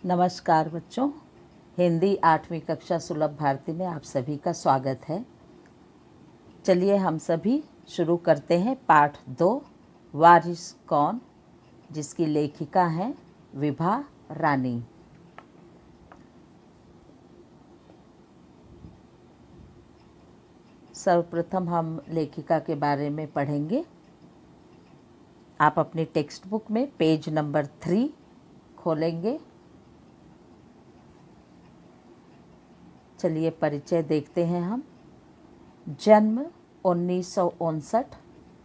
नमस्कार बच्चों, हिंदी 8वीं कक्षा सुलभ भारती में आप सभी का स्वागत है। चलिए हम सभी शुरू करते हैं पाठ 2 वारिस कौन, जिसकी लेखिका हैं विभा रानी। सर्वप्रथम हम लेखिका के बारे में पढ़ेंगे। आप अपनी टेक्स्ट बुक में पेज नंबर 3 खोलेंगे। चलिए परिचय देखते हैं हम। जन्म 1959,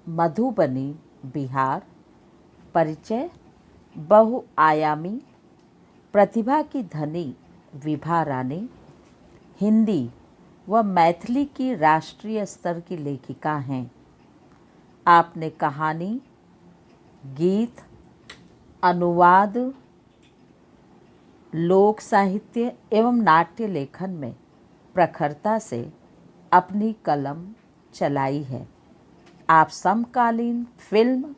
मधुबनी, बिहार। परिचय बहुआयामी, प्रतिभा की धनी विभा रानी हिंदी व मैथिली की राष्ट्रीय स्तर की लेखिका हैं। आपने कहानी, गीत, अनुवाद, लोक साहित्य एवं नाट्य लेखन में प्रखरता से अपनी कलम चलाई है। आप समकालीन फिल्म,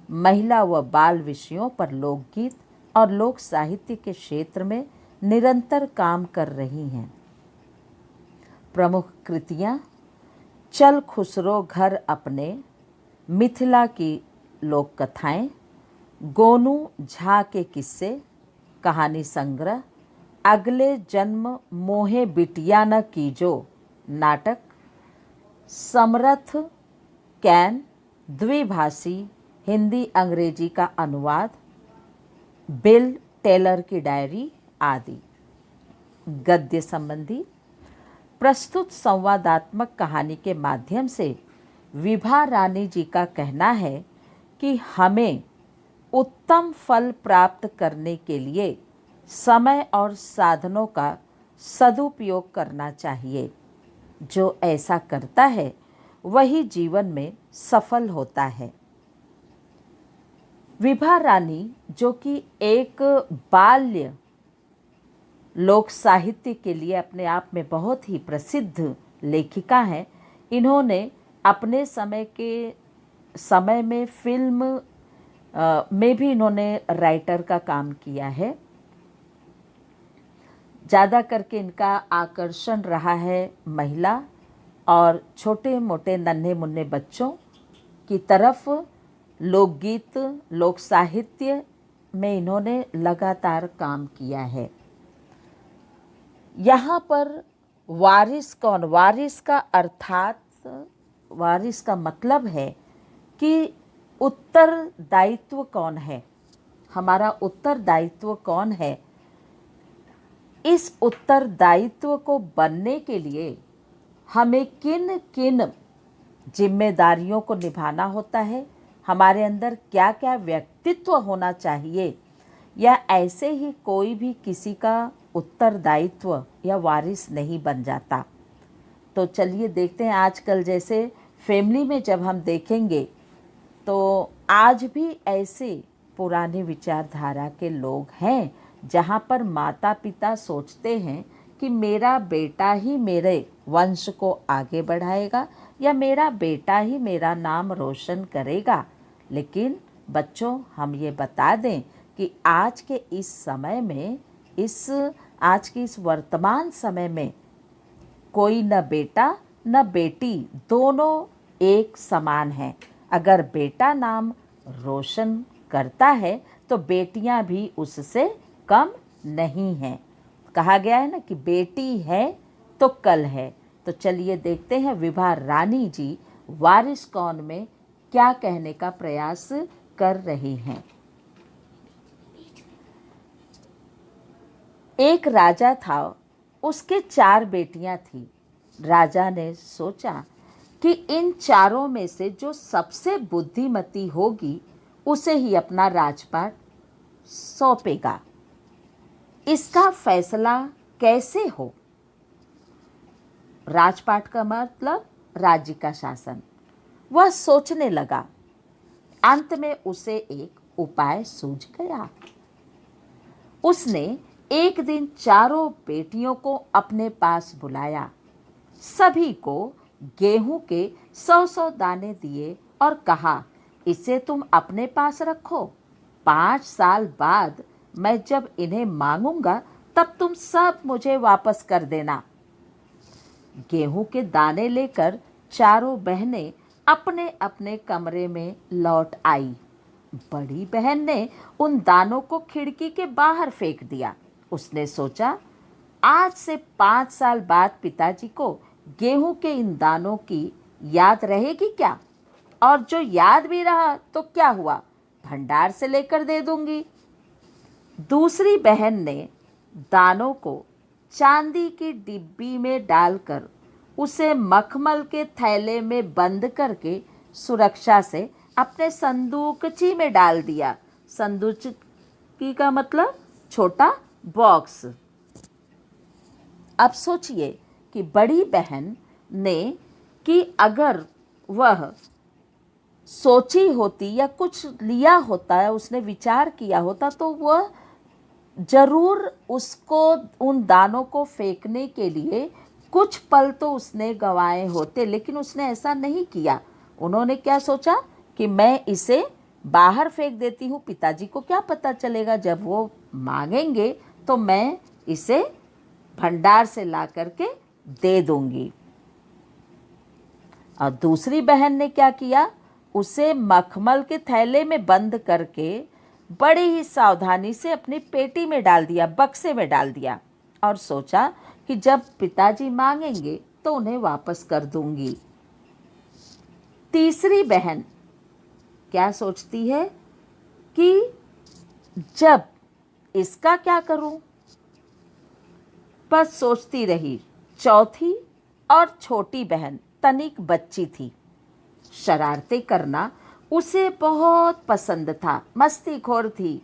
महिला व बाल विषयों पर लोकगीत और लोक साहित्य के क्षेत्र में निरंतर काम कर रही हैं। प्रमुख कृतियाँ चल खुसरो घर अपने, मिथिला की लोक कथाएँ, गोनू झा के किस्से, कहानी संग्रह, अगले जन्म मोहे बिटिया न कीजो नाटक, समरथ कैन द्विभाषी हिंदी अंग्रेजी का अनुवाद, बिल टेलर की डायरी आदि। गद्य संबंधी प्रस्तुत संवादात्मक कहानी के माध्यम से विभा रानी जी का कहना है कि हमें उत्तम फल प्राप्त करने के लिए समय और साधनों का सदुपयोग करना चाहिए। जो ऐसा करता है वही जीवन में सफल होता है। विभा रानी, जो कि एक बाल्य लोक साहित्य के लिए अपने आप में बहुत ही प्रसिद्ध लेखिका हैं, इन्होंने अपने समय में फिल्म में भी इन्होंने राइटर का काम किया है। ज़्यादा करके इनका आकर्षण रहा है महिला और छोटे मोटे नन्हे मुन्ने बच्चों की तरफ। लोकगीत, लोक साहित्य में इन्होंने लगातार काम किया है। यहाँ पर वारिस कौन, वारिस का अर्थात वारिस का मतलब है कि उत्तरदायित्व कौन है, हमारा उत्तरदायित्व कौन है। इस उत्तरदायित्व को बनने के लिए हमें किन किन जिम्मेदारियों को निभाना होता है, हमारे अंदर क्या क्या व्यक्तित्व होना चाहिए, या ऐसे ही कोई भी किसी का उत्तरदायित्व या वारिस नहीं बन जाता। तो चलिए देखते हैं। आजकल जैसे फैमिली में जब हम देखेंगे तो आज भी ऐसे पुरानी विचारधारा के लोग हैं जहाँ पर माता पिता सोचते हैं कि मेरा बेटा ही मेरे वंश को आगे बढ़ाएगा या मेरा बेटा ही मेरा नाम रोशन करेगा। लेकिन बच्चों, हम ये बता दें कि आज के इस समय में, आज के इस वर्तमान समय में कोई न बेटा न बेटी, दोनों एक समान हैं। अगर बेटा नाम रोशन करता है तो बेटियां भी उससे कम नहीं हैं। कहा गया है ना कि बेटी है तो कल है। तो चलिए देखते हैं विभा रानी जी वारिस कौन में क्या कहने का प्रयास कर रही हैं। एक राजा था, उसके 4 बेटियां थीं। राजा ने सोचा कि इन चारों में से जो सबसे बुद्धिमती होगी उसे ही अपना राजपाट सौंपेगा। इसका फैसला कैसे हो? राजपाट का मतलब राज्य का शासन। वह सोचने लगा। अंत में उसे एक उपाय सूझ गया। उसने एक दिन चारों बेटियों को अपने पास बुलाया, सभी को गेहूं के 100-100 दाने दिए और कहा, इसे तुम अपने पास रखो। 5 साल बाद मैं जब इन्हें मांगूंगा तब तुम सब मुझे वापस कर देना। गेहूं के दाने लेकर चारों बहनें अपने अपने कमरे में लौट आई। बड़ी बहन ने उन दानों को खिड़की के बाहर फेंक दिया। उसने सोचा, आज से 5 साल बाद पिताजी को गेहूं के इन दानों की याद रहेगी क्या? और जो याद भी रहा तो क्या हुआ, भंडार से लेकर दे दूंगी। दूसरी बहन ने दानों को चांदी की डिब्बी में डालकर उसे मखमल के थैले में बंद करके सुरक्षा से अपने संदूकची में डाल दिया। संदूकची का मतलब छोटा बॉक्स। अब सोचिए कि बड़ी बहन ने कि अगर वह सोची होती या कुछ लिया होता, उसने विचार किया होता, तो वह जरूर उसको उन दानों को फेंकने के लिए कुछ पल तो उसने गंवाए होते, लेकिन उसने ऐसा नहीं किया। उन्होंने क्या सोचा कि मैं इसे बाहर फेंक देती हूँ, पिताजी को क्या पता चलेगा, जब वो मांगेंगे तो मैं इसे भंडार से ला करके दे दूंगी। और दूसरी बहन ने क्या किया, उसे मखमल के थैले में बंद करके बड़ी ही सावधानी से अपनी पेटी में डाल दिया, बक्से में डाल दिया, और सोचा कि जब पिताजी मांगेंगे तो उन्हें वापस कर दूंगी। तीसरी बहन क्या सोचती है कि जब इसका क्या करूं, बस सोचती रही। चौथी और छोटी बहन तनिक बच्ची थी। शरारतें करना उसे बहुत पसंद था, मस्तीखोर थी।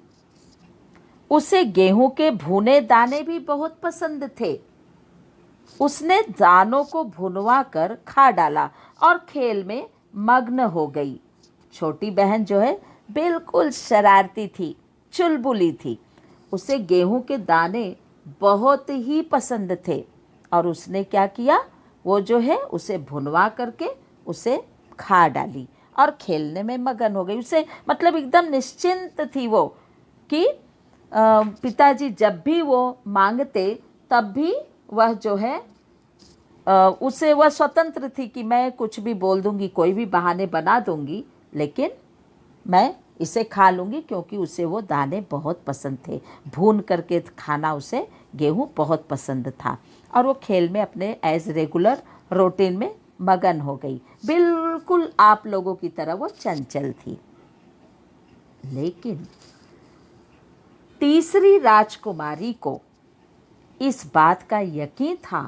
उसे गेहूं के भुने दाने भी बहुत पसंद थे। उसने दानों को भुनवा कर खा डाला और खेल में मग्न हो गई। छोटी बहन जो है बिल्कुल शरारती थी, चुलबुली थी। उसे गेहूं के दाने बहुत ही पसंद थे और उसने क्या किया, वो जो है उसे भुनवा करके उसे खा डाली और खेलने में मगन हो गई। उसे मतलब एकदम निश्चिंत थी वो कि पिताजी जब भी वो मांगते तब भी वह जो है उसे वह स्वतंत्र थी कि मैं कुछ भी बोल दूंगी, कोई भी बहाने बना दूंगी, लेकिन मैं इसे खा लूँगी, क्योंकि उसे वो दाने बहुत पसंद थे। भून करके खाना उसे गेहूँ बहुत पसंद था और वो खेल में अपने एज रेगुलर रूटीन में मगन हो गई। बिल्कुल आप लोगों की तरह वो चंचल थी। लेकिन तीसरी राजकुमारी को इस बात का यकीन था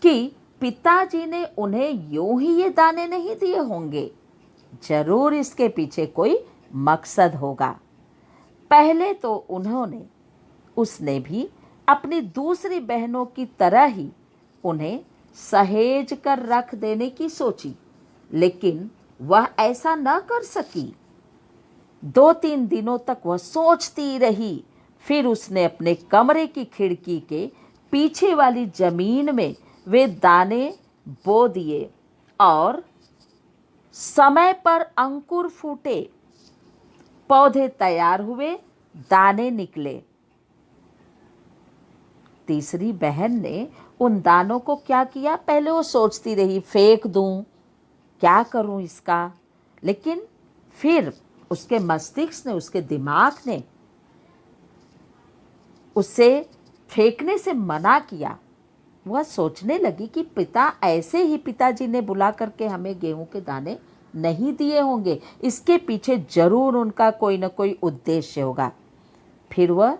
कि पिताजी ने उन्हें यूं ही ये दाने नहीं दिए होंगे, जरूर इसके पीछे कोई मकसद होगा। पहले तो उसने भी अपनी दूसरी बहनों की तरह ही उन्हें सहेज कर रख देने की सोची, लेकिन वह ऐसा न कर सकी। 2-3 दिनों तक वह सोचती रही। फिर उसने अपने कमरे की खिड़की के पीछे वाली जमीन में वे दाने बो दिए और समय पर अंकुर फूटे, पौधे तैयार हुए, दाने निकले। तीसरी बहन ने उन दानों को क्या किया, पहले वो सोचती रही, फेंक दूं, क्या करूं इसका, लेकिन फिर उसके मस्तिष्क ने, उसके दिमाग ने उसे फेंकने से मना किया। वह सोचने लगी कि पिताजी ने बुला करके हमें गेहूं के दाने नहीं दिए होंगे, इसके पीछे जरूर उनका कोई न कोई उद्देश्य होगा। फिर वह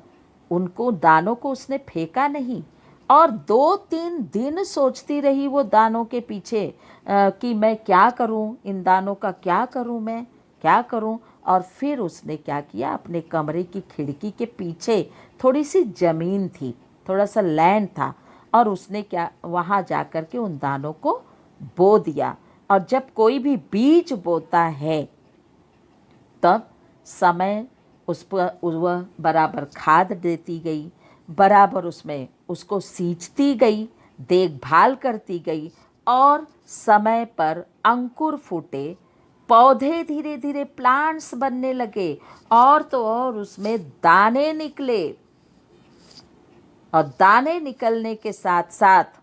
उनको दानों को उसने फेंका नहीं और 2-3 दिन सोचती रही वो दानों के पीछे कि मैं क्या करूं, इन दानों का क्या करूं, मैं क्या करूं। और फिर उसने क्या किया, अपने कमरे की खिड़की के पीछे थोड़ी सी ज़मीन थी, थोड़ा सा लैंड था, और उसने क्या वहाँ जा कर के उन दानों को बो दिया। और जब कोई भी बीज बोता है तब समय उस पर वह बराबर खाद देती गई, बराबर उसमें उसको सींचती गई, देखभाल करती गई और समय पर अंकुर फूटे, पौधे धीरे धीरे प्लांट्स बनने लगे और तो और उसमें दाने निकले। और दाने निकलने के साथ साथ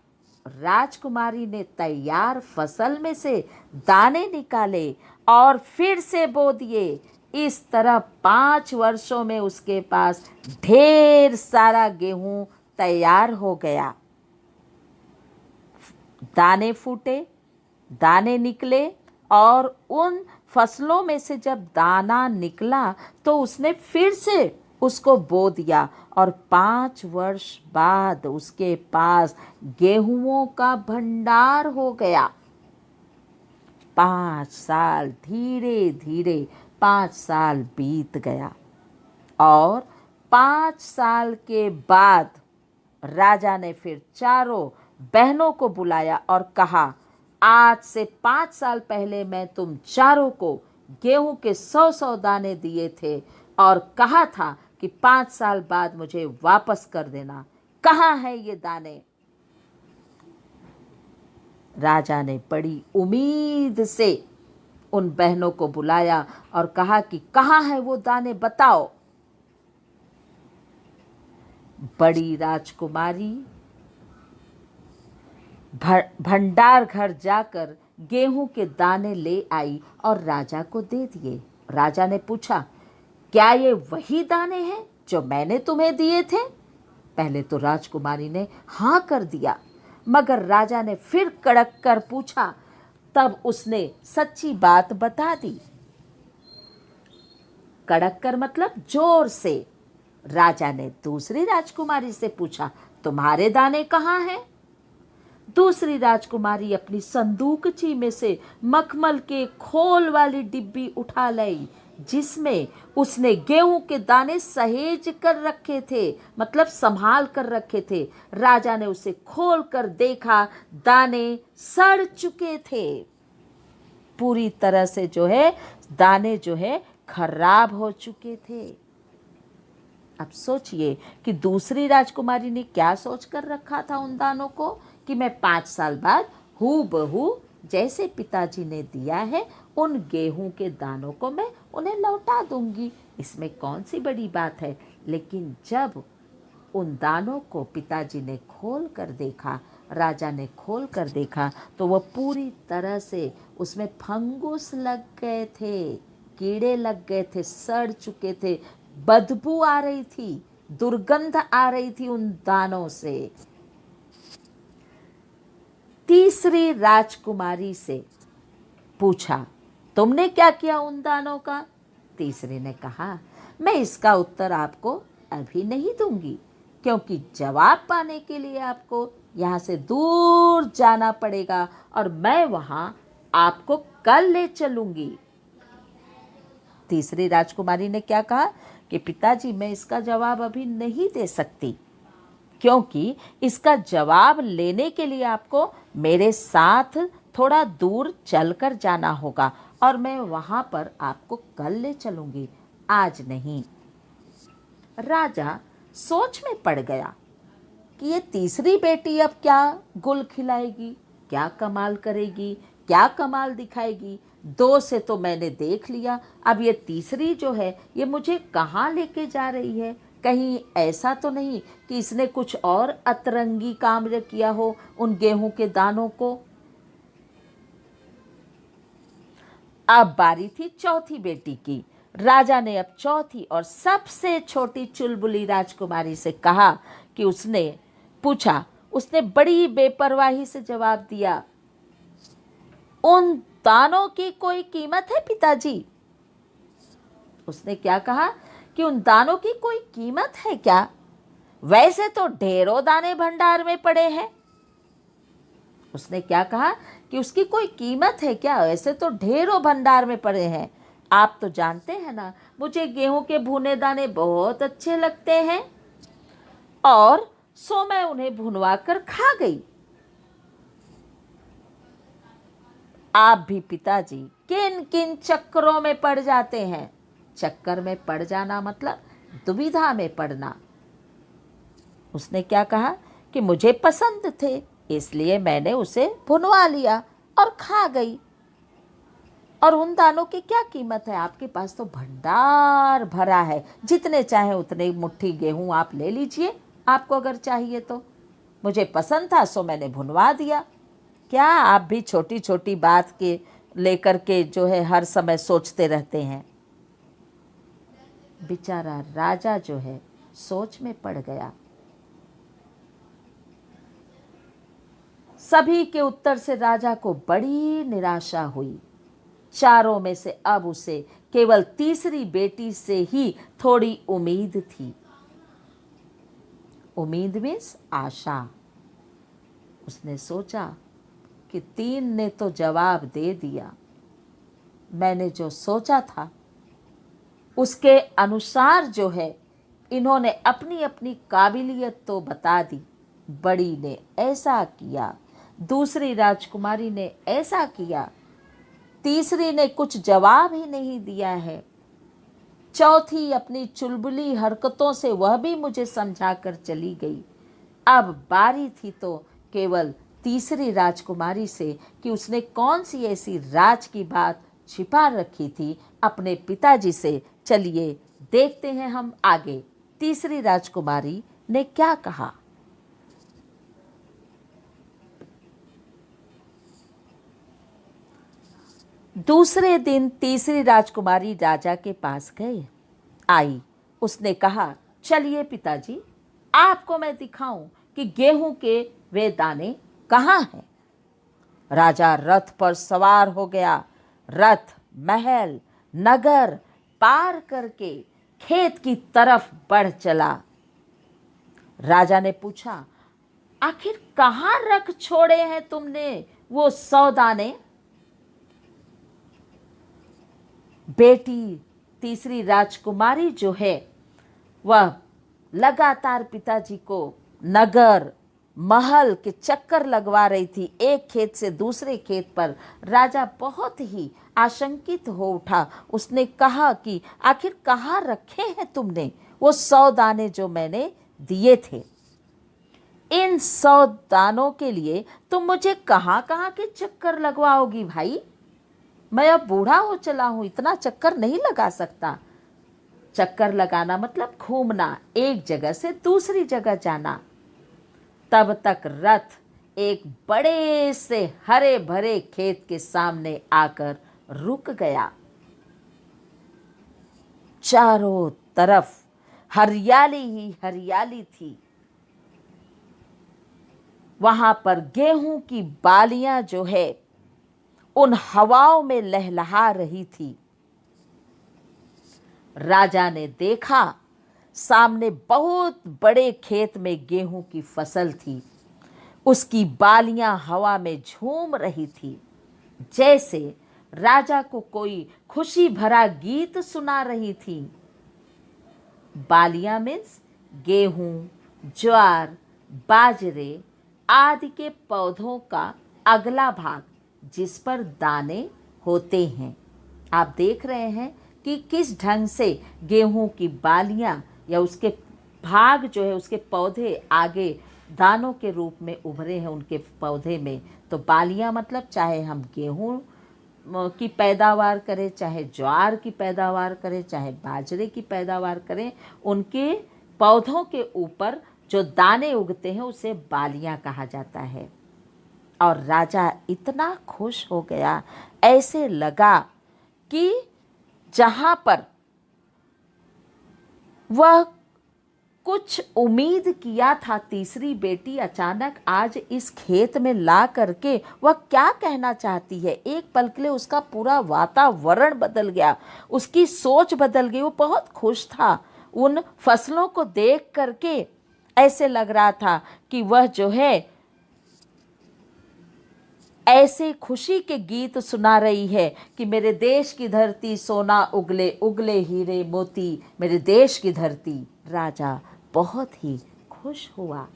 राजकुमारी ने तैयार फसल में से दाने निकाले और फिर से बो दिए। इस तरह 5 वर्षों में उसके पास ढेर सारा गेहूं तैयार हो गया। दाने फूटे, दाने निकले और उन फसलों में से जब दाना निकला तो उसने फिर से उसको बो दिया और 5 वर्ष बाद उसके पास गेहूंों का भंडार हो गया। 5 साल, धीरे धीरे 5 साल बीत गया और 5 साल के बाद राजा ने फिर चारों बहनों को बुलाया और कहा, आज से 5 साल पहले मैं तुम चारों को गेहूं के 100-100 दाने दिए थे और कहा था कि 5 साल बाद मुझे वापस कर देना। कहाँ है ये दाने? राजा ने बड़ी उम्मीद से उन बहनों को बुलाया और कहा कि कहाँ है वो दाने, बताओ। बड़ी राजकुमारी भंडार घर जाकर गेहूं के दाने ले आई और राजा को दे दिए। राजा ने पूछा, क्या ये वही दाने हैं जो मैंने तुम्हें दिए थे? पहले तो राजकुमारी ने हाँ कर दिया, मगर राजा ने फिर कड़क कर पूछा। तब उसने सच्ची बात बता दी। कड़क कर मतलब जोर से। राजा ने दूसरी राजकुमारी से पूछा, तुम्हारे दाने कहाँ हैं? दूसरी राजकुमारी अपनी संदूकची में से मखमल के खोल वाली डिब्बी उठा लाई, जिसमें उसने गेहूं के दाने सहेज कर रखे थे, मतलब संभाल कर रखे थे। राजा ने उसे खोल कर देखा, दाने सड़ चुके थे। पूरी तरह से जो है दाने जो है खराब हो चुके थे। अब सोचिए कि दूसरी राजकुमारी ने क्या सोच कर रखा था उन दानों को, कि मैं 5 साल बाद हूबहू जैसे पिताजी ने दिया है उन गेहूं के दानों को मैं उन्हें लौटा दूंगी। इसमें कौन सी बड़ी बात है। लेकिन जब उन दानों को पिताजी ने खोल कर देखा, राजा ने खोल कर देखा, तो वह पूरी तरह से उसमें फंगस लग गए थे, कीड़े लग गए थे, सड़ चुके थे, बदबू आ रही थी, दुर्गंध आ रही थी उन दानों से। तीसरी राजकुमारी से पूछा, तुमने क्या किया उन दानों का? तीसरी ने कहा, मैं इसका उत्तर आपको अभी नहीं दूंगी, क्योंकि जवाब पाने के लिए आपको यहाँ से दूर जाना पड़ेगा और मैं वहाँ आपको कल ले चलूंगी। तीसरी राजकुमारी ने क्या कहा कि पिताजी, मैं इसका जवाब अभी नहीं दे सकती, क्योंकि इसका जवाब लेने के लिए आपको मेरे साथ थोड़ा दूर चलकर जाना होगा और मैं वहाँ पर आपको कल ले चलूँगी, आज नहीं। राजा सोच में पड़ गया कि ये तीसरी बेटी अब क्या गुल खिलाएगी, क्या कमाल करेगी, क्या कमाल दिखाएगी। 2 से तो मैंने देख लिया, अब ये तीसरी जो है ये मुझे कहाँ लेके जा रही है। कहीं ऐसा तो नहीं कि इसने कुछ और अतरंगी काम किया हो उन गेहूं के दानों को। अब बारी थी चौथी बेटी की। राजा ने अब चौथी और सबसे छोटी चुलबुली राजकुमारी से कहा कि उसने पूछा, उसने बड़ी बेपरवाही से जवाब दिया, उन दानों की कोई कीमत है पिताजी? उसने क्या कहा कि उन दानों की कोई कीमत है क्या? वैसे तो ढेरों दाने भंडार में पड़े हैं। उसने क्या कहा कि उसकी कोई कीमत है क्या? ऐसे तो ढेरों भंडार में पड़े हैं। आप तो जानते हैं ना, मुझे गेहूं के भुने दाने बहुत अच्छे लगते हैं और सो मैं उन्हें भुनवा कर खा गई। आप भी पिताजी किन किन चक्करों में पड़ जाते हैं। चक्कर में पड़ जाना मतलब दुविधा में पड़ना। उसने क्या कहा कि मुझे पसंद थे, इसलिए मैंने उसे भुनवा लिया और खा गई। और उन दानों की क्या कीमत है? आपके पास तो भंडार भरा है, जितने चाहे उतने मुट्ठी गेहूं आप ले लीजिए, आपको अगर चाहिए तो। मुझे पसंद था सो मैंने भुनवा दिया। क्या आप भी छोटी छोटी बात के लेकर के जो है हर समय सोचते रहते हैं? बेचारा राजा जो है सोच में पड़ गया। सभी के उत्तर से राजा को बड़ी निराशा हुई। चारों में से अब उसे केवल तीसरी बेटी से ही थोड़ी उम्मीद थी। उम्मीद मीन्स आशा। उसने सोचा कि 3 ने तो जवाब दे दिया, मैंने जो सोचा था उसके अनुसार जो है इन्होंने अपनी अपनी काबिलियत तो बता दी। बड़ी ने ऐसा किया, दूसरी राजकुमारी ने ऐसा किया, तीसरी ने कुछ जवाब ही नहीं दिया है, चौथी अपनी चुलबुली हरकतों से वह भी मुझे समझा कर चली गई। अब बारी थी तो केवल तीसरी राजकुमारी से कि उसने कौन सी ऐसी राज की बात छिपा रखी थी अपने पिताजी से। चलिए देखते हैं हम आगे तीसरी राजकुमारी ने क्या कहा। दूसरे दिन तीसरी राजकुमारी राजा के पास आई। उसने कहा, चलिए पिताजी, आपको मैं दिखाऊं कि गेहूं के वे दाने कहाँ हैं। राजा रथ पर सवार हो गया। रथ महल नगर पार करके खेत की तरफ बढ़ चला। राजा ने पूछा, आखिर कहाँ रख छोड़े हैं तुमने वो 100 दाने? बेटी तीसरी राजकुमारी जो है वह लगातार पिताजी को नगर महल के चक्कर लगवा रही थी, एक खेत से दूसरे खेत पर। राजा बहुत ही आशंकित हो उठा। उसने कहा कि आखिर कहाँ रखे हैं तुमने वो 100 दाने जो मैंने दिए थे? इन 100 दानों के लिए तुम मुझे कहाँ कहाँ के चक्कर लगवाओगी भाई? मैं अब बूढ़ा हो चला हूं, इतना चक्कर नहीं लगा सकता। चक्कर लगाना मतलब घूमना, एक जगह से दूसरी जगह जाना। तब तक रथ एक बड़े से हरे भरे खेत के सामने आकर रुक गया। चारों तरफ हरियाली ही हरियाली थी। वहां पर गेहूं की बालियां जो है उन हवाओं में लहलहा रही थी। राजा ने देखा सामने बहुत बड़े खेत में गेहूं की फसल थी। उसकी बालियां हवा में झूम रही थी, जैसे राजा को कोई खुशी भरा गीत सुना रही थी। बालियां मीन्स गेहूं, ज्वार, बाजरे आदि के पौधों का अगला भाग, जिस पर दाने होते हैं। आप देख रहे हैं कि किस ढंग से गेहूं की बालियां या उसके भाग जो है, उसके पौधे आगे दानों के रूप में उभरे हैं उनके पौधे में। तो बालियां मतलब चाहे हम गेहूं की पैदावार करें, चाहे ज्वार की पैदावार करें, चाहे बाजरे की पैदावार करें, उनके पौधों के ऊपर जो दाने उगते हैं उसे बालियां कहा जाता है। और राजा इतना खुश हो गया, ऐसे लगा कि जहां पर वह कुछ उम्मीद किया था तीसरी बेटी अचानक आज इस खेत में ला करके वह क्या कहना चाहती है। एक पल के लिए उसका पूरा वातावरण बदल गया, उसकी सोच बदल गई। वो बहुत खुश था उन फसलों को देख करके। ऐसे लग रहा था कि वह जो है ऐसे खुशी के गीत सुना रही है कि मेरे देश की धरती सोना उगले उगले हीरे मोती, मेरे देश की धरती। राजा बहुत ही खुश हुआ।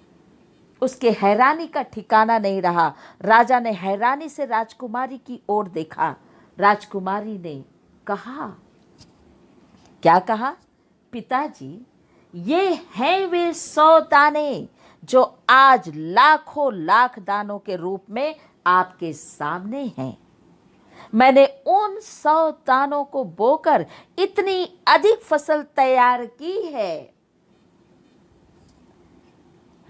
उसके हैरानी का ठिकाना नहीं रहा। राजा ने हैरानी से राजकुमारी की ओर देखा। राजकुमारी ने कहा, क्या कहा? पिताजी, ये हैं वे 100 दाने जो आज लाखों लाख दानों के रूप में आपके सामने हैं। मैंने उन 100 दानों को बोकर इतनी अधिक फसल तैयार की है।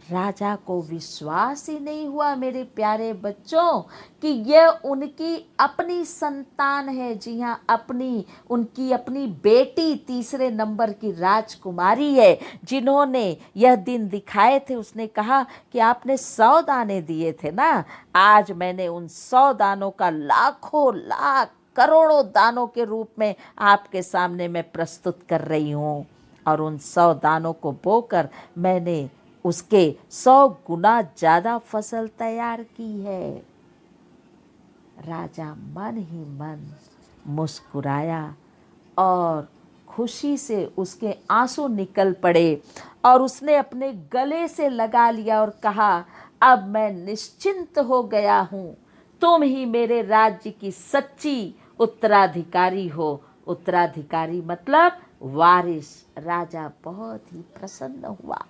राजा को विश्वास ही नहीं हुआ मेरे प्यारे बच्चों कि यह उनकी अपनी संतान है। जी हाँ, उनकी अपनी बेटी, तीसरे नंबर की राजकुमारी है, जिन्होंने यह दिन दिखाए थे। उसने कहा कि आपने 100 दाने दिए थे ना, आज मैंने उन 100 दानों का लाखों लाख करोड़ों दानों के रूप में आपके सामने मैं प्रस्तुत कर रही हूँ। और उन 100 दानों को बोकर मैंने उसके 100 गुना ज्यादा फसल तैयार की है। राजा मन ही मन मुस्कुराया और खुशी से उसके आंसू निकल पड़े और उसने अपने गले से लगा लिया और कहा, अब मैं निश्चिंत हो गया हूँ। तुम ही मेरे राज्य की सच्ची उत्तराधिकारी हो। उत्तराधिकारी मतलब वारिस। राजा बहुत ही प्रसन्न हुआ।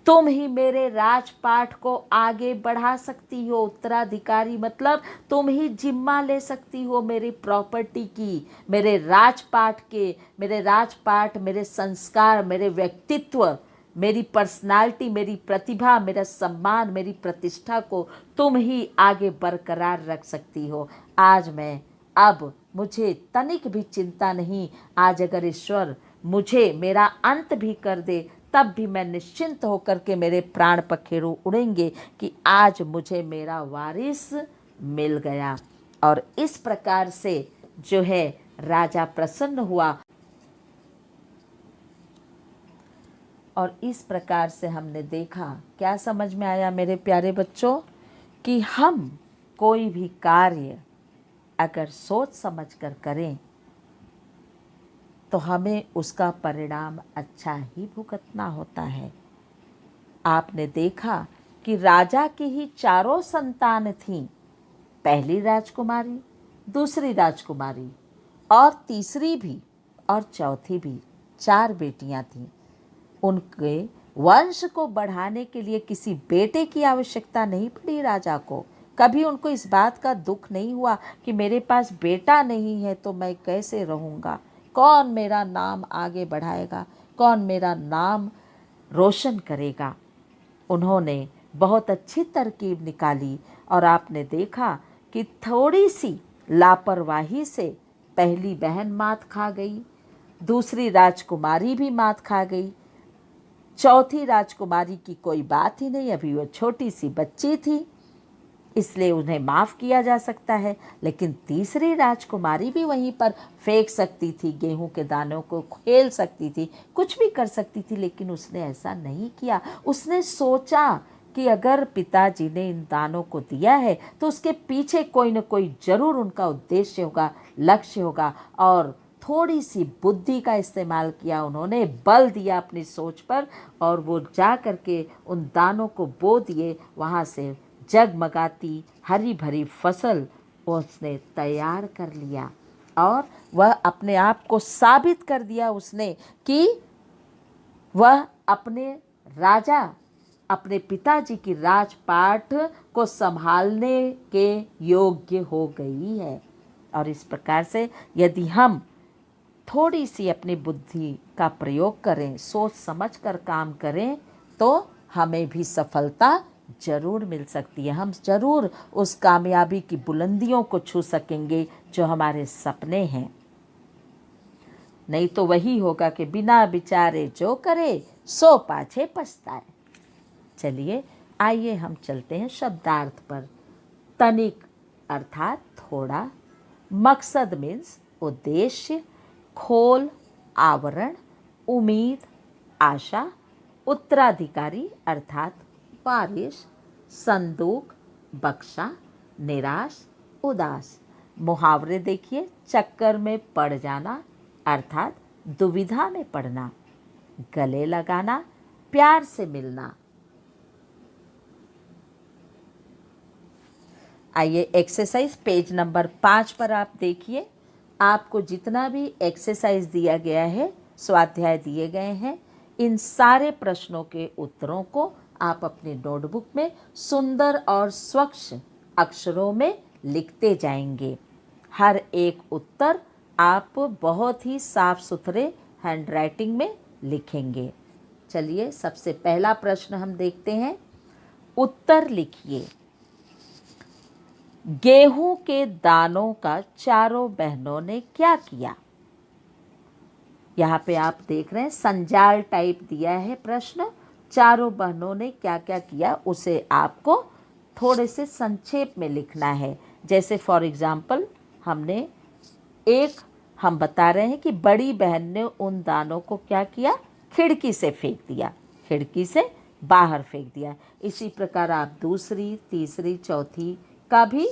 तुम ही मेरे राजपाट को आगे बढ़ा सकती हो। उत्तराधिकारी मतलब तुम ही जिम्मा ले सकती हो मेरी प्रॉपर्टी की, मेरे राजपाट के, मेरे राजपाट, मेरे संस्कार, मेरे व्यक्तित्व, मेरी पर्सनालिटी, मेरी प्रतिभा, मेरा सम्मान, मेरी प्रतिष्ठा को तुम ही आगे बरकरार रख सकती हो। आज मैं, अब मुझे तनिक भी चिंता नहीं। आज अगर ईश्वर मुझे मेरा अंत भी कर दे, तब भी मैं निश्चिंत होकर के मेरे प्राण पखेरु उड़ेंगे कि आज मुझे मेरा वारिस मिल गया। और इस प्रकार से जो है राजा प्रसन्न हुआ। और इस प्रकार से हमने देखा, क्या समझ में आया मेरे प्यारे बच्चों, कि हम कोई भी कार्य अगर सोच समझ कर करें तो हमें उसका परिणाम अच्छा ही भुगतना होता है। आपने देखा कि राजा की ही 4 संतान थीं, पहली राजकुमारी, दूसरी राजकुमारी और तीसरी भी और चौथी भी, 4 बेटियां थीं। उनके वंश को बढ़ाने के लिए किसी बेटे की आवश्यकता नहीं पड़ी राजा को। कभी उनको इस बात का दुख नहीं हुआ कि मेरे पास बेटा नहीं है तो मैं कैसे रहूँगा, कौन मेरा नाम आगे बढ़ाएगा, कौन मेरा नाम रोशन करेगा। उन्होंने बहुत अच्छी तरकीब निकाली और आपने देखा कि थोड़ी सी लापरवाही से पहली बहन मात खा गई, दूसरी राजकुमारी भी मात खा गई, चौथी राजकुमारी की कोई बात ही नहीं, अभी वो छोटी सी बच्ची थी, इसलिए उन्हें माफ़ किया जा सकता है। लेकिन तीसरी राजकुमारी भी वहीं पर फेंक सकती थी, गेहूं के दानों को खेल सकती थी, कुछ भी कर सकती थी, लेकिन उसने ऐसा नहीं किया। उसने सोचा कि अगर पिताजी ने इन दानों को दिया है तो उसके पीछे कोई न कोई जरूर उनका उद्देश्य होगा, लक्ष्य होगा। और थोड़ी सी बुद्धि का इस्तेमाल किया, उन्होंने बल दिया अपनी सोच पर और वो जा करके उन दानों को बो दिए। वहाँ से जगमगाती हरी भरी फसल उसने तैयार कर लिया और वह अपने आप को साबित कर दिया उसने कि वह अपने राजा, अपने पिताजी की राजपाट को संभालने के योग्य हो गई है। और इस प्रकार से यदि हम थोड़ी सी अपनी बुद्धि का प्रयोग करें, सोच समझ कर काम करें, तो हमें भी सफलता जरूर मिल सकती है। हम जरूर उस कामयाबी की बुलंदियों को छू सकेंगे जो हमारे सपने हैं। नहीं तो वही होगा कि बिना विचारे जो करे सो पाछे पछताए। चलिए आइए हम चलते हैं शब्दार्थ पर। तनिक अर्थात थोड़ा, मकसद मीन्स उद्देश्य, खोल आवरण, उम्मीद आशा, उत्तराधिकारी अर्थात वारिस, संदूक बक्सा, निराश उदास। मुहावरे देखिए, चक्कर में पड़ जाना अर्थात दुविधा में पड़ना, गले लगाना प्यार से मिलना। आइए एक्सरसाइज पेज नंबर 5 पर आप देखिए। आपको जितना भी एक्सरसाइज दिया गया है, स्वाध्याय दिए गए हैं, इन सारे प्रश्नों के उत्तरों को आप अपनी नोटबुक में सुंदर और स्वच्छ अक्षरों में लिखते जाएंगे। हर एक उत्तर आप बहुत ही साफ सुथरे हैंडराइटिंग में लिखेंगे। चलिए सबसे पहला प्रश्न हम देखते हैं। उत्तर लिखिए। गेहूं के दानों का चारों बहनों ने क्या किया? यहाँ पे आप देख रहे हैं संजाल टाइप दिया है प्रश्न। चारों बहनों ने क्या क्या किया उसे आपको थोड़े से संक्षेप में लिखना है। जैसे फॉर एग्जाम्पल हम बता रहे हैं कि बड़ी बहन ने उन दानों को क्या किया? खिड़की से फेंक दिया, खिड़की से बाहर फेंक दिया। इसी प्रकार आप दूसरी, तीसरी, चौथी का भी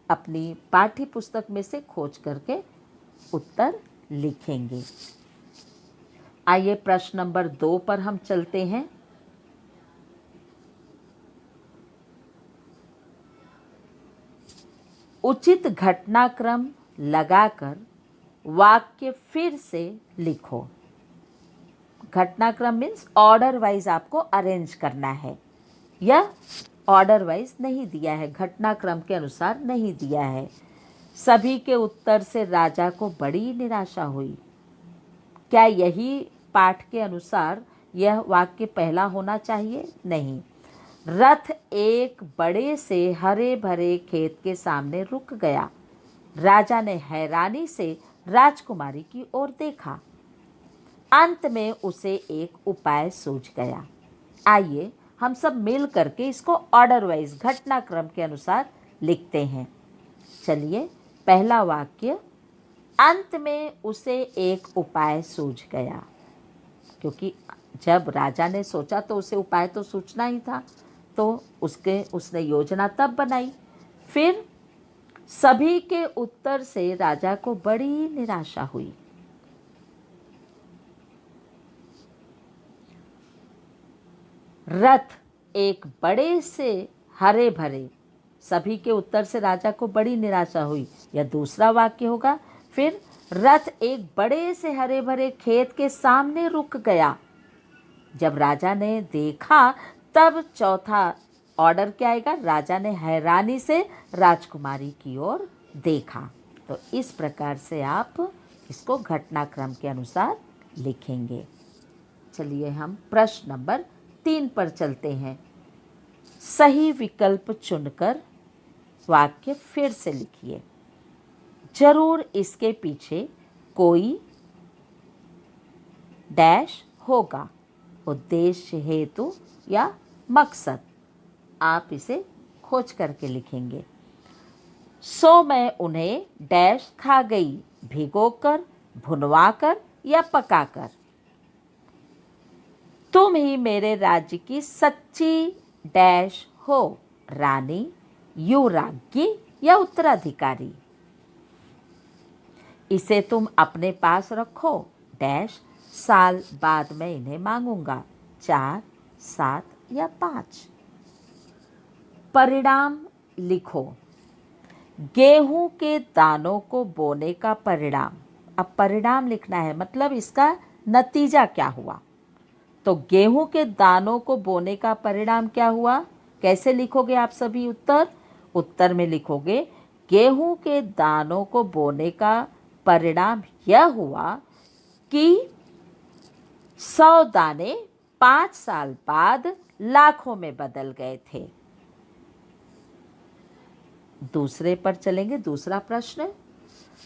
अपनी पाठ्य पुस्तक में से खोज करके उत्तर लिखेंगे। आइए प्रश्न नंबर 2 पर हम चलते हैं। उचित घटनाक्रम लगाकर वाक्य फिर से लिखो। घटनाक्रम मीन्स ऑर्डर वाइज आपको अरेंज करना है। यह ऑर्डर वाइज नहीं दिया है, घटनाक्रम के अनुसार नहीं दिया है। सभी के उत्तर से राजा को बड़ी निराशा हुई। क्या यही पाठ के अनुसार यह वाक्य पहला होना चाहिए? नहीं। रथ एक बड़े से हरे भरे खेत के सामने रुक गया। राजा ने हैरानी से राजकुमारी की ओर देखा। अंत में उसे एक उपाय सूझ गया। आइए हम सब मिल करके इसको ऑर्डर वाइज घटनाक्रम के अनुसार लिखते हैं। चलिए पहला वाक्य, अंत में उसे एक उपाय सूझ गया। क्योंकि जब राजा ने सोचा तो उसे उपाय तो सूझना ही था, तो उसने योजना तब बनाई। फिर सभी के उत्तर से राजा को बड़ी निराशा हुई। रथ एक बड़े से हरे भरे, सभी के उत्तर से राजा को बड़ी निराशा हुई, यह दूसरा वाक्य होगा। फिर रथ एक बड़े से हरे भरे खेत के सामने रुक गया। जब राजा ने देखा तब चौथा ऑर्डर क्या आएगा? राजा ने हैरानी से राजकुमारी की ओर देखा। तो इस प्रकार से आप इसको घटनाक्रम के अनुसार लिखेंगे। चलिए हम प्रश्न नंबर 3 पर चलते हैं। सही विकल्प चुनकर वाक्य फिर से लिखिए। जरूर इसके पीछे कोई डैश होगा, उद्देश्य, हेतु या मकसद। आप इसे खोज करके लिखेंगे। सो मैं उन्हें डैश खा गई, भिगोकर, भुनवाकर या पकाकर। तुम ही मेरे राज्य की सच्ची डैश हो, रानी, युवराज्ञी या उत्तराधिकारी। इसे तुम अपने पास रखो, डैश, साल बाद मैं इन्हें मांगूंगा, 4, 7 या 5। परिणाम लिखो। गेहूं के दानों को बोने का परिणाम। अब परिणाम लिखना है, मतलब इसका नतीजा क्या हुआ। तो गेहूं के दानों को बोने का परिणाम क्या हुआ? कैसे लिखोगे आप सभी उत्तर? उत्तर में लिखोगे, गेहूं के दानों को बोने का परिणाम यह हुआ कि 100 दाने 5 साल बाद लाखों में बदल गए थे। दूसरे पर चलेंगे। दूसरा प्रश्न,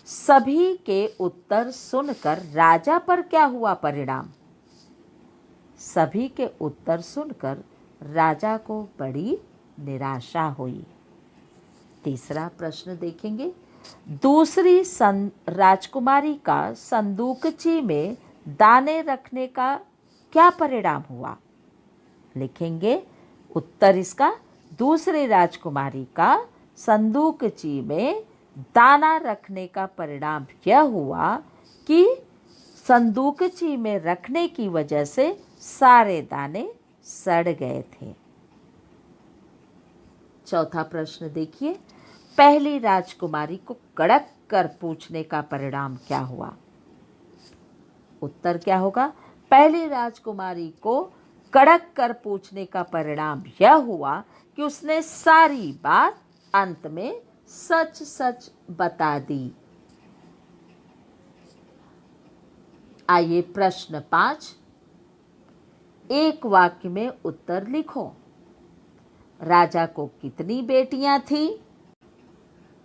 सभी के उत्तर सुनकर राजा पर क्या हुआ परिणाम? सभी के उत्तर सुनकर राजा को बड़ी निराशा हुई। तीसरा प्रश्न देखेंगे। दूसरी राजकुमारी का संदूकची में दाने रखने का क्या परिणाम हुआ? लिखेंगे उत्तर इसका, दूसरी राजकुमारी का संदूकची में दाना रखने का परिणाम यह हुआ कि संदूकची में रखने की वजह से सारे दाने सड़ गए थे। चौथा प्रश्न देखिए। पहली राजकुमारी को कड़क कर पूछने का परिणाम क्या हुआ? उत्तर क्या होगा? पहली राजकुमारी को कड़क कर पूछने का परिणाम यह हुआ कि उसने सारी बात अंत में सच सच बता दी। आइए प्रश्न 5, एक वाक्य में उत्तर लिखो। राजा को कितनी बेटियां थी?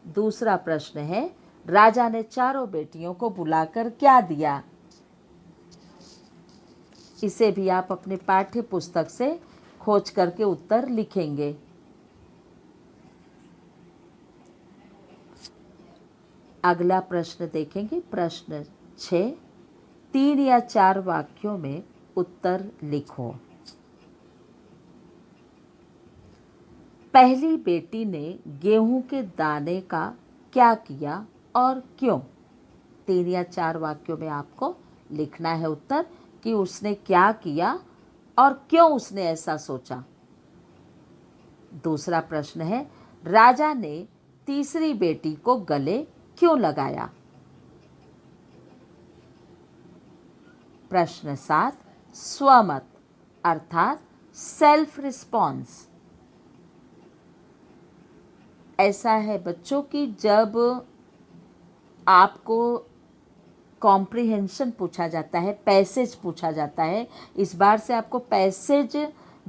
दूसरा प्रश्न है, राजा ने चारों बेटियों को बुलाकर क्या दिया? इसे भी आप अपने पाठ्य पुस्तक से खोज करके उत्तर लिखेंगे। अगला प्रश्न देखेंगे, प्रश्न 6, 3 या 4 वाक्यों में उत्तर लिखो। पहली बेटी ने गेहूं के दाने का क्या किया और क्यों? 3 या 4 वाक्यों में आपको लिखना है उत्तर कि उसने क्या किया और क्यों उसने ऐसा सोचा। दूसरा प्रश्न है, राजा ने तीसरी बेटी को गले क्यों लगाया? प्रश्न 7, स्वमत अर्थात सेल्फ रिस्पॉन्स। ऐसा है बच्चों कि जब आपको कॉम्प्रिहेंशन पूछा जाता है, पैसेज पूछा जाता है, इस बार से आपको पैसेज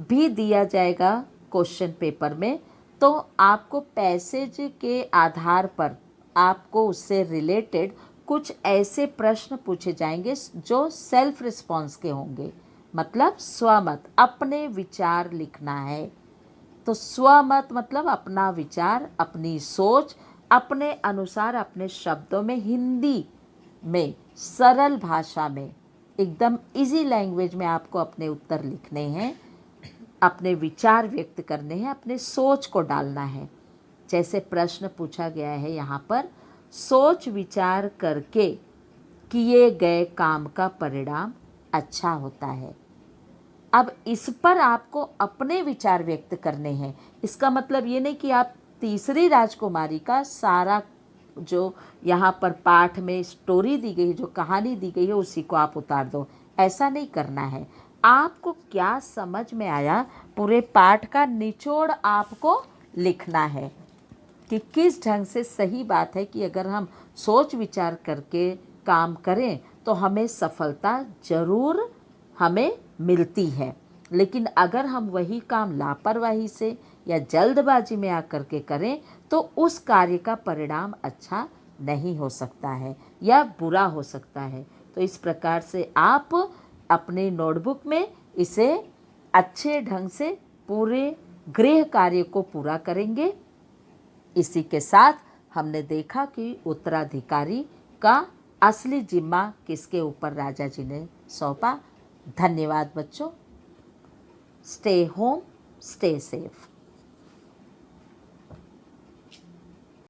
भी दिया जाएगा क्वेश्चन पेपर में, तो आपको पैसेज के आधार पर आपको उससे रिलेटेड कुछ ऐसे प्रश्न पूछे जाएंगे जो सेल्फ रिस्पॉन्स के होंगे, मतलब स्वमत, अपने विचार लिखना है। तो स्वमत मतलब अपना विचार, अपनी सोच, अपने अनुसार अपने शब्दों में, हिंदी में, सरल भाषा में, एकदम इजी लैंग्वेज में आपको अपने उत्तर लिखने हैं, अपने विचार व्यक्त करने हैं, अपने सोच को डालना है। जैसे प्रश्न पूछा गया है यहाँ पर, सोच विचार करके किए गए काम का परिणाम अच्छा होता है। अब इस पर आपको अपने विचार व्यक्त करने हैं। इसका मतलब ये नहीं कि आप तीसरी राजकुमारी का सारा जो यहाँ पर पाठ में स्टोरी दी गई है, जो कहानी दी गई है, उसी को आप उतार दो। ऐसा नहीं करना है। आपको क्या समझ में आया, पूरे पाठ का निचोड़ आपको लिखना है कि किस ढंग से सही बात है कि अगर हम सोच विचार करके काम करें तो हमें सफलता जरूर हमें मिलती है। लेकिन अगर हम वही काम लापरवाही से या जल्दबाजी में आकर के करें तो उस कार्य का परिणाम अच्छा नहीं हो सकता है या बुरा हो सकता है। तो इस प्रकार से आप अपने नोटबुक में इसे अच्छे ढंग से पूरे गृह कार्य को पूरा करेंगे। इसी के साथ हमने देखा कि उत्तराधिकारी का असली जिम्मा किसके ऊपर राजा जी ने सौंपा। धन्यवाद बच्चों। Stay home, stay safe.